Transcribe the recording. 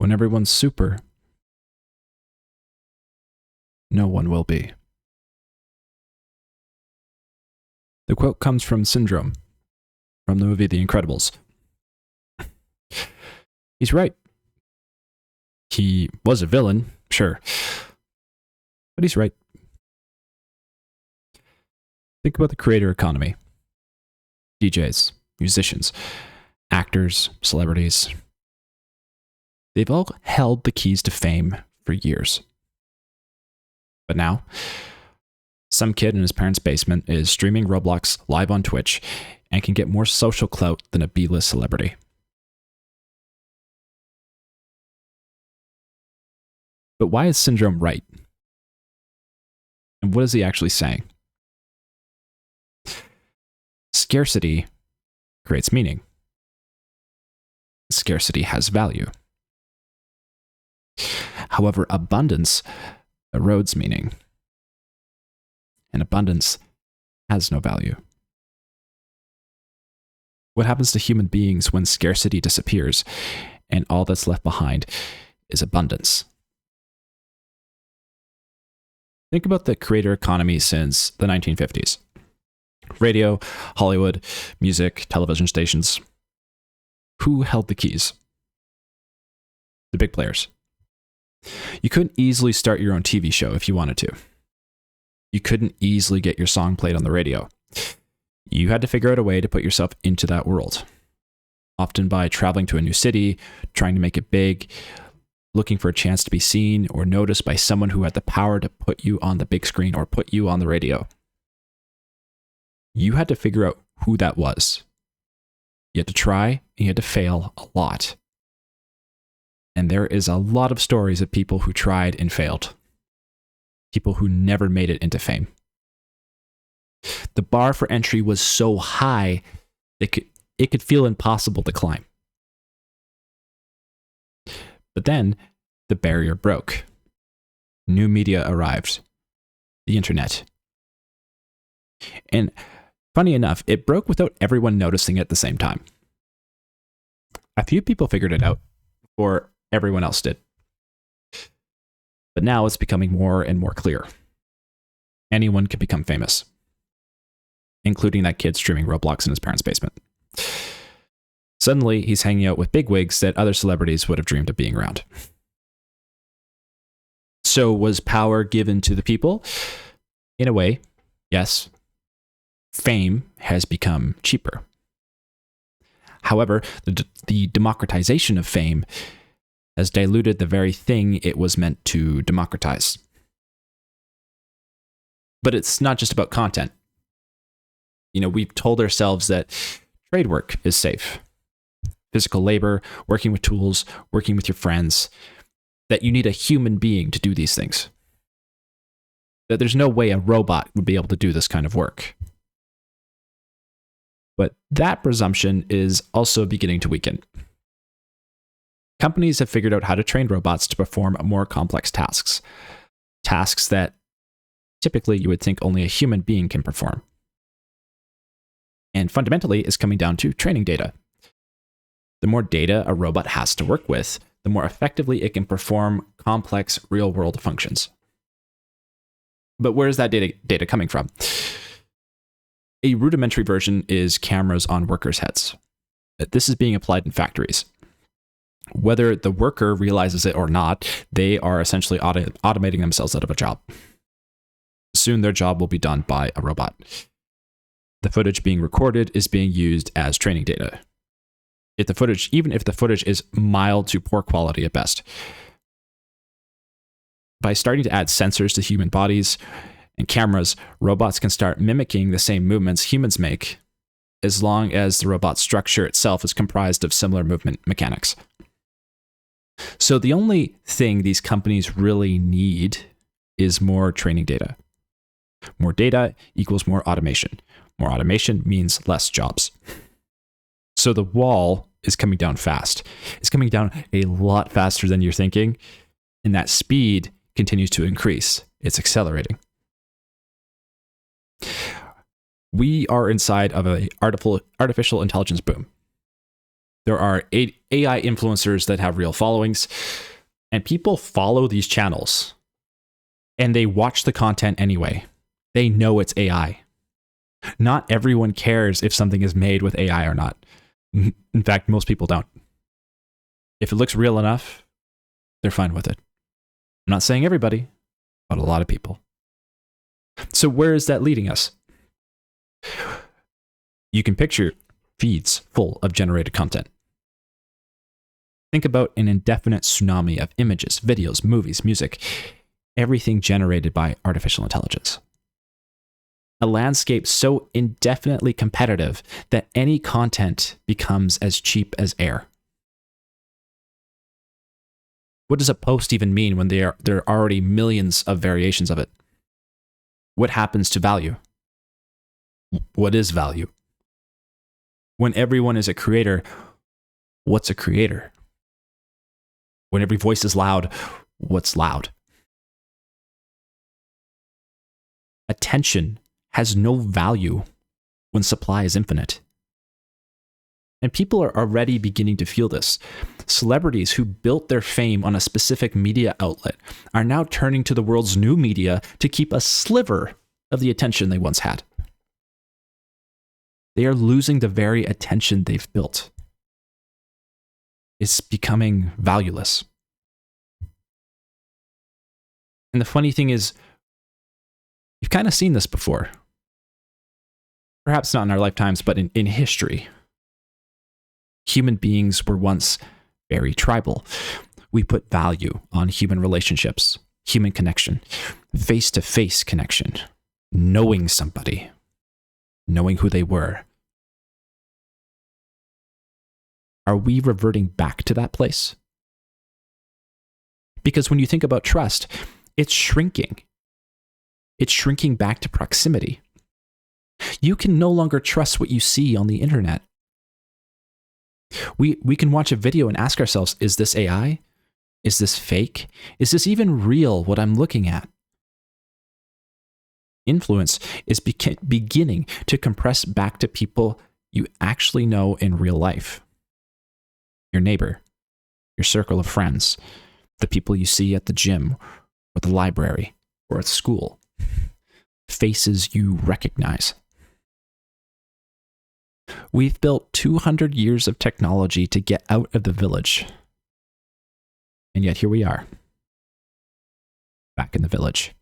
When everyone's super, no one will be. The quote comes from Syndrome, from the movie The Incredibles. He's right. He was a villain, sure, but he's right. Think about the creator economy. DJs, musicians, actors, celebrities. They've all held the keys to fame for years. But now, some kid in his parents' basement is streaming Roblox live on Twitch and can get more social clout than a B-list celebrity. But why is Syndrome right? And what is he actually saying? Scarcity creates meaning. Scarcity has value. However, abundance erodes meaning. And abundance has no value. What happens to human beings when scarcity disappears and all that's left behind is abundance? Think about the creator economy since the 1950s. Radio, Hollywood, music, television stations. Who held the keys? The big players. You couldn't easily start your own TV show if you wanted to. You couldn't easily get your song played on the radio. You had to figure out a way to put yourself into that world. Often by traveling to a new city, trying to make it big, looking for a chance to be seen or noticed by someone who had the power to put you on the big screen or put you on the radio. You had to figure out who that was. You had to try and you had to fail a lot. And there is a lot of stories of people who tried and failed. People who never made it into fame. The bar for entry was so high, it could feel impossible to climb. But then the barrier broke. New media arrived. The internet. And funny enough, it broke without everyone noticing it at the same time. A few people figured it out before everyone else did. But now it's becoming more and more clear. Anyone can become famous, including that kid streaming Roblox in his parents' basement. Suddenly, he's hanging out with bigwigs that other celebrities would have dreamed of being around. So was power given to the people? In a way, yes. Fame has become cheaper. However, the democratization of fame has diluted the very thing it was meant to democratize. But it's not just about content. We've told ourselves that trade work is safe. Physical labor, working with tools, working with your friends, that you need a human being to do these things. That there's no way a robot would be able to do this kind of work. But that presumption is also beginning to weaken. Companies have figured out how to train robots to perform more complex tasks. Tasks that typically you would think only a human being can perform. And fundamentally, it's coming down to training data. The more data a robot has to work with, the more effectively it can perform complex real-world functions. But where is that data coming from? A rudimentary version is cameras on workers' heads. This is being applied in factories. Whether the worker realizes it or not, they are essentially automating themselves out of a job. Soon their job will be done by a robot. The footage being recorded is being used as training data. Even if the footage is mild to poor quality at best. By starting to add sensors to human bodies and cameras, robots can start mimicking the same movements humans make, as long as the robot structure itself is comprised of similar movement mechanics. So the only thing these companies really need is more training data. More data equals more automation. More automation means less jobs. So the wall is coming down fast. It's coming down a lot faster than you're thinking, and that speed continues to increase. It's accelerating. We are inside of an artificial intelligence boom. There are AI influencers that have real followings, and people follow these channels and they watch the content anyway. They know it's AI. Not everyone cares if something is made with AI or not. In fact, most people don't. If it looks real enough, they're fine with it. I'm not saying everybody, but a lot of people. So where is that leading us? You can picture feeds full of generated content. Think about an indefinite tsunami of images, videos, movies, music, everything generated by artificial intelligence. A landscape so indefinitely competitive that any content becomes as cheap as air. What does a post even mean when there are already millions of variations of it? What happens to value? What is value? When everyone is a creator, what's a creator? When every voice is loud, what's loud? Attention has no value when supply is infinite. And people are already beginning to feel this. Celebrities who built their fame on a specific media outlet are now turning to the world's new media to keep a sliver of the attention they once had. They are losing the very attention they've built. It's becoming valueless. And the funny thing is, you've kind of seen this before. Perhaps not in our lifetimes, but in history. Human beings were once very tribal. We put value on human relationships, human connection, face-to-face connection, knowing somebody, knowing who they were. Are we reverting back to that place? Because when you think about trust, it's shrinking. It's shrinking back to proximity. You can no longer trust what you see on the internet. We can watch a video and ask ourselves, is this AI? Is this fake? Is this even real, what I'm looking at? Influence is beginning to compress back to people you actually know in real life. Your neighbor, your circle of friends, the people you see at the gym or the library or at school. Faces you recognize. We've built 200 years of technology to get out of the village. And yet here we are, back in the village.